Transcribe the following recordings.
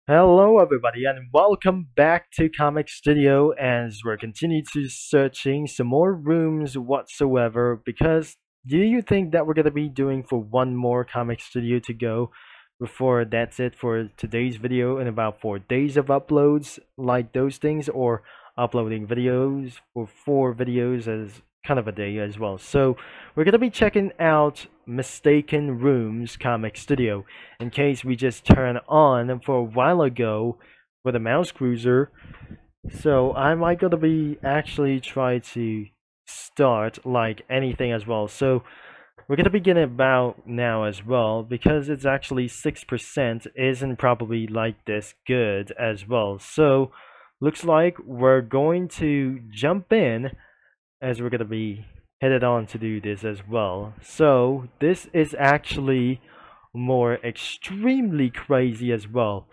Hello everybody and welcome back to Comic Studio as we're continuing to searching some more rooms whatsoever because do you think that we're gonna be doing for one more Comic Studio to go before that's it for today's video in about 4 days of uploads like those things, or uploading videos for 4 videos as kind of a day as well. So we're gonna be checking out Mistaken Rooms Comic Studio in case we just turn on for a while ago with a mouse cruiser. So I might gonna be actually try to start like anything as well. So we're gonna begin about now as well because it's actually 6% isn't probably like this good as well. So looks like we're going to jump in as we're gonna be headed on to do this as well. So this is actually more extremely crazy as well,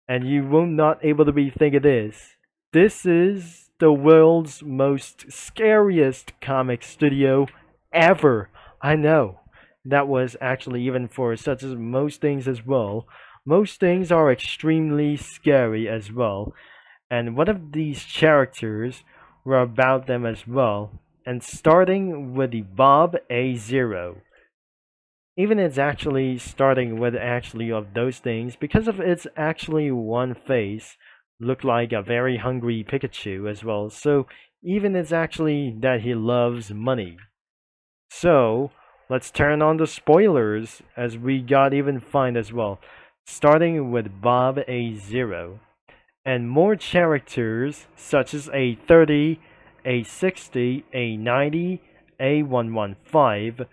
and you will not able to be think it is. This is the world's most scariest comic studio ever. I know that was actually even for such as most things as well. Most things are extremely scary as well, and one of these characters were about them as well. And starting with the Bob A0, even it's actually starting with actually of those things because of its actually one face look like a very hungry Pikachu as well. So even it's actually that he loves money. So let's turn on the spoilers as we got even find as well, starting with Bob A0 and more characters such as A30, A60, A90, A115,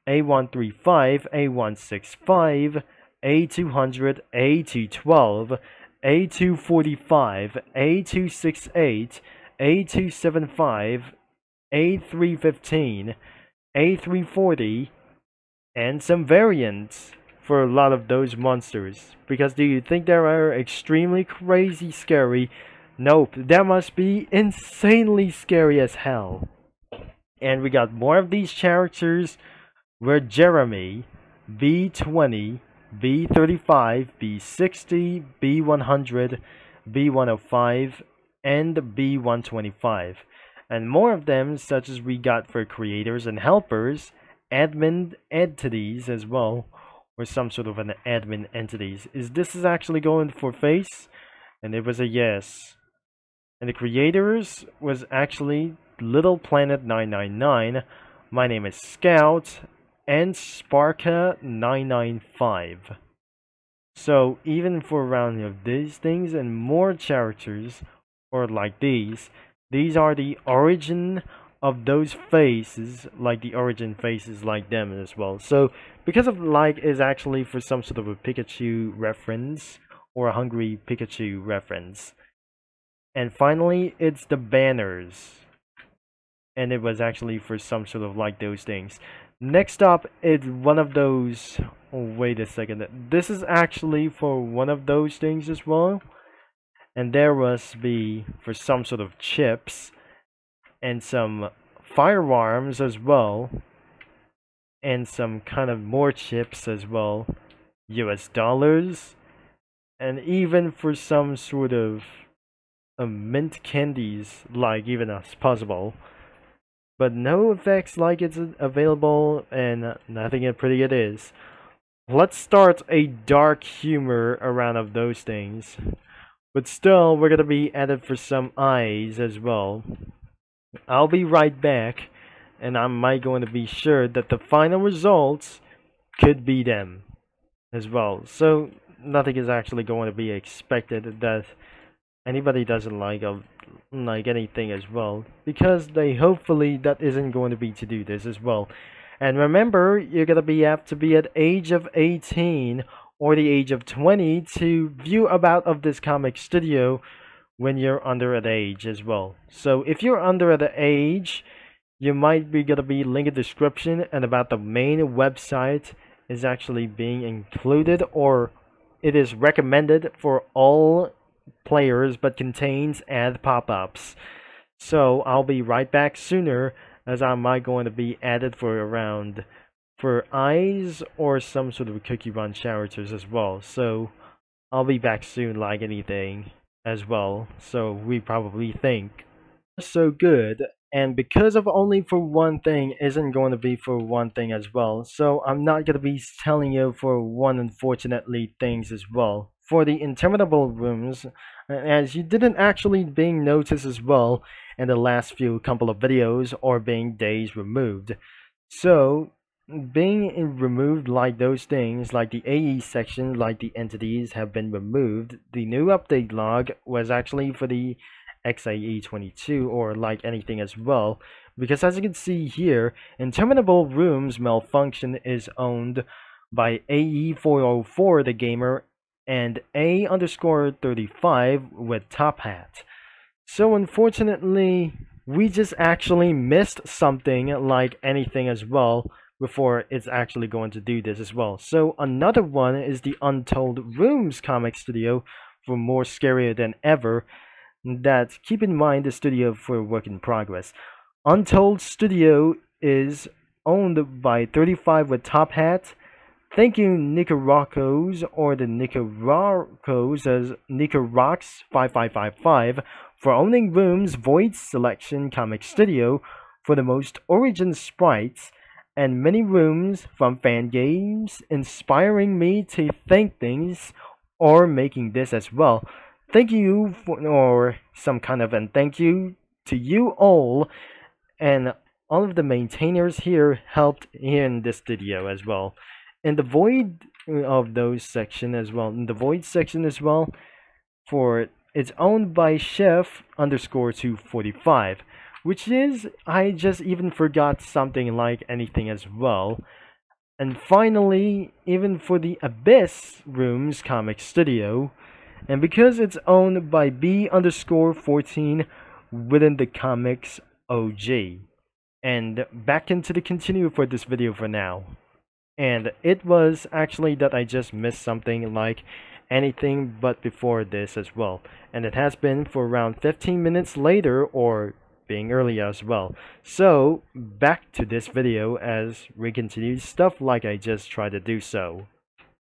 A135, A165, A200, A212, A245, A268, A275, A315, A340, and some variants for a lot of those monsters. Because do you think they are extremely crazy scary? Nope, that must be insanely scary as hell. And we got more of these characters where Jeremy, B20, B35, B60, B100, B105, and B125. And more of them such as we got for creators and helpers, admin entities as well, or some sort of an admin entities. This is actually going for face? And it was a yes. And the creators was actually Little Planet 999, My Name is Scout, and Sparka 995. So even for around of these things and more characters, or like these are the origin of those faces, like the origin faces like them as well. So because of like is actually for some sort of a Pikachu reference or a hungry Pikachu reference. And finally it's the banners, and it was actually for some sort of like those things. Next up is one of those, oh, wait a second, this is actually for one of those things as well, and there must be for some sort of chips and some firearms as well, and some kind of more chips as well, US dollars, and even for some sort of mint candies like even as possible, but no effects like it's available, and nothing pretty it is. Let's start a dark humor around of those things, but still we're gonna be added for some eyes as well. I'll be right back, and I might going to be sure that the final results could be them as well. So nothing is actually going to be expected that anybody doesn't like anything as well, because they hopefully that isn't going to be to do this as well. And remember, you're gonna be have to be at age of 18 or the age of 20 to view about of this comic studio when you're under that age as well. So if you're under the age, you might be gonna be linked in the description, and about the main website is actually being included, or it is recommended for all players but contains ad pop-ups. So I'll be right back sooner, as I might going to be added for around for eyes or some sort of cookie run characters as well. So I'll be back soon like anything as well. So we probably think so good, and because of only for one thing isn't going to be for one thing as well, so I'm not going to be telling you for one unfortunately things as well for the interminable rooms, as you didn't actually being noticed as well in the last few couple of videos or being days removed. So being removed like those things, like the AE section, like the entities have been removed. The new update log was actually for the XIE22 or like anything as well, because as you can see here, interminable rooms malfunction is owned by AE404 the gamer and A_35 with top hat. So unfortunately, we just actually missed something like anything as well before it's actually going to do this as well. So another one is the Untold Rooms comic studio for more scarier than ever. That keep in mind the studio for work in progress. Untold Studio is owned by 35 with top hat. Thank you Nicaracos or the Nicaracos as Nicarox 5555 for owning Rooms Void Selection Comic Studio for the most origin sprites and many rooms from fan games, inspiring me to think things or making this as well. Thank you for, or some kind of and thank you to you all, and all of the maintainers here helped in this studio as well. In the void of those section as well, in the void section as well, for it's owned by chef underscore 245, which is, I just even forgot something like anything as well. And finally, even for the Abyss Rooms comic studio, and because it's owned by B_14 within the comics OG. And back into the continue for this video for now. And it was actually that I just missed something like anything but before this as well. And it has been for around 15 minutes later or being early as well. So back to this video as we continue stuff like I just tried to do so.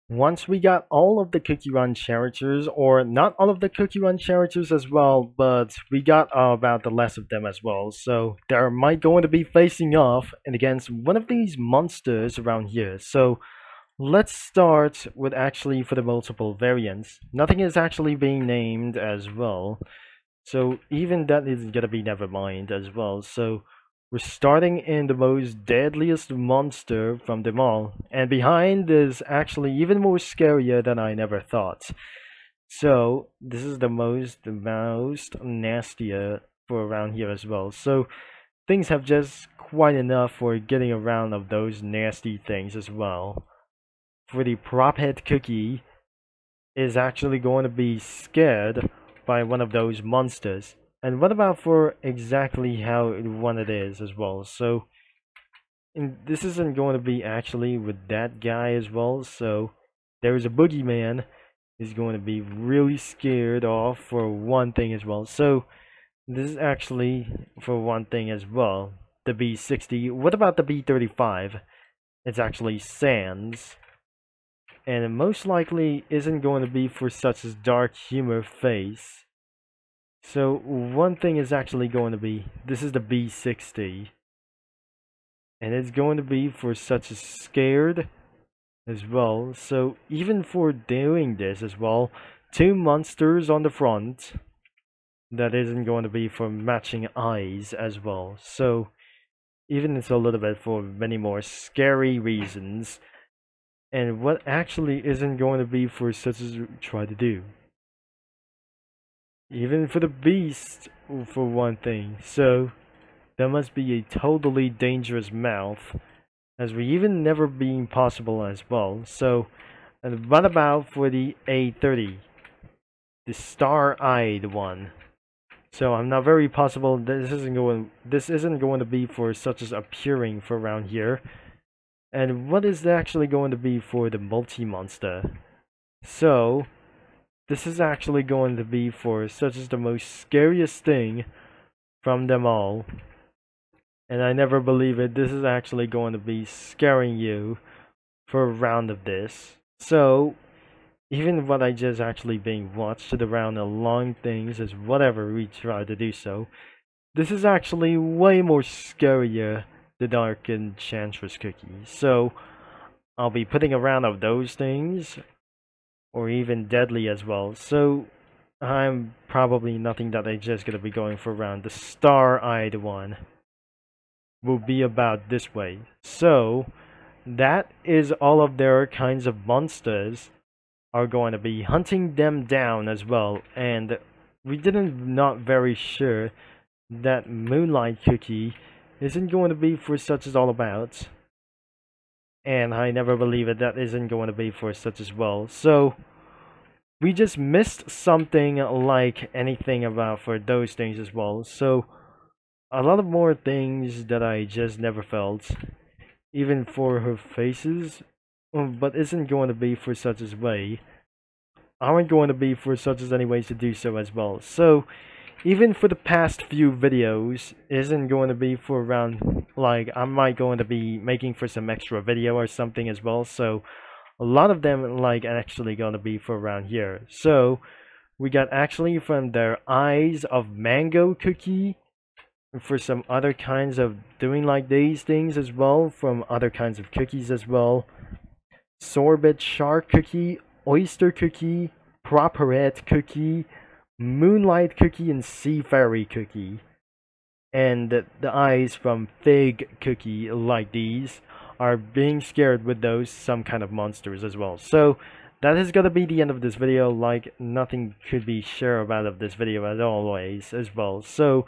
Once we got all of the Cookie Run characters, or not all of the Cookie Run characters as well, but we got about the less of them as well. So they might going to be facing off and against one of these monsters around here. So let's start with actually for the multiple variants. Nothing is actually being named as well. So even that is gonna be never mind as well. So we're starting in the most deadliest monster from them all, and behind is actually even more scarier than I never thought. So this is the most nastier for around here as well. So things have just quite enough for getting around of those nasty things as well. For the prop head cookie is actually going to be scared by one of those monsters. And what about for exactly how one it is as well? So this isn't going to be actually with that guy as well. So there's a boogeyman is going to be really scared off for one thing as well. So this is actually for one thing as well. The B60. What about the B35? It's actually Sans. And it most likely isn't going to be for such as dark humor face. So one thing is actually going to be, this is the B60. And it's going to be for such as scared as well. So even for doing this as well, two monsters on the front, that isn't going to be for matching eyes as well. So even it's a little bit for many more scary reasons. And what actually isn't going to be for such as try to do. Even for the beast, for one thing. So that must be a totally dangerous mouth, as we even never being possible as well. So, and what about for the A30, the star-eyed one? So I'm not very possible. This isn't going to be for such as appearing for around here. And what is actually going to be for the multi-monster? So this is actually going to be for such as the most scariest thing from them all. And I never believe it. This is actually going to be scaring you for a round of this. So even what I just actually being watched around along things is whatever we try to do so. This is actually way more scarier, the Dark Enchantress cookie. So I'll be putting a round of those things, or even deadly as well. So I'm probably nothing that I just gonna be going for around. The star-eyed one will be about this way. So that is all of their kinds of monsters are going to be hunting them down as well. And we didn't not very sure that Moonlight Cookie isn't going to be for such as all about. And I never believe it, that isn't going to be for such as well. So we just missed something like anything about for those things as well. So a lot of more things that I just never felt, even for her faces, but isn't going to be for such as way, aren't going to be for such as any ways to do so as well. So even for the past few videos isn't going to be for around, like I might going to be making for some extra video or something as well. So a lot of them like actually going to be for around here. So we got actually from their eyes of mango cookie, for some other kinds of doing like these things as well, from other kinds of cookies as well. Sorbet shark cookie, oyster cookie, properette cookie, moonlight cookie, and sea fairy cookie. And the eyes from fig cookie, like these, are being scared with those some kind of monsters as well. So that is gonna be the end of this video. Like nothing could be sure about of this video as always as well. So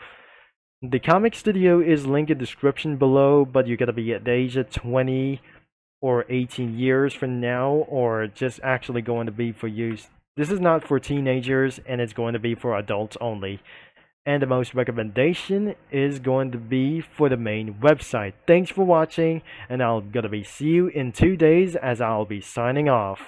the comic studio is linked in the description below, but you gotta be at the age of 20 or 18 years from now, or just actually going to be for use. This is not for teenagers, and it's going to be for adults only. And the most recommendation is going to be for the main website. Thanks for watching, and I'll gonna be see you in 2 days as I'll be signing off.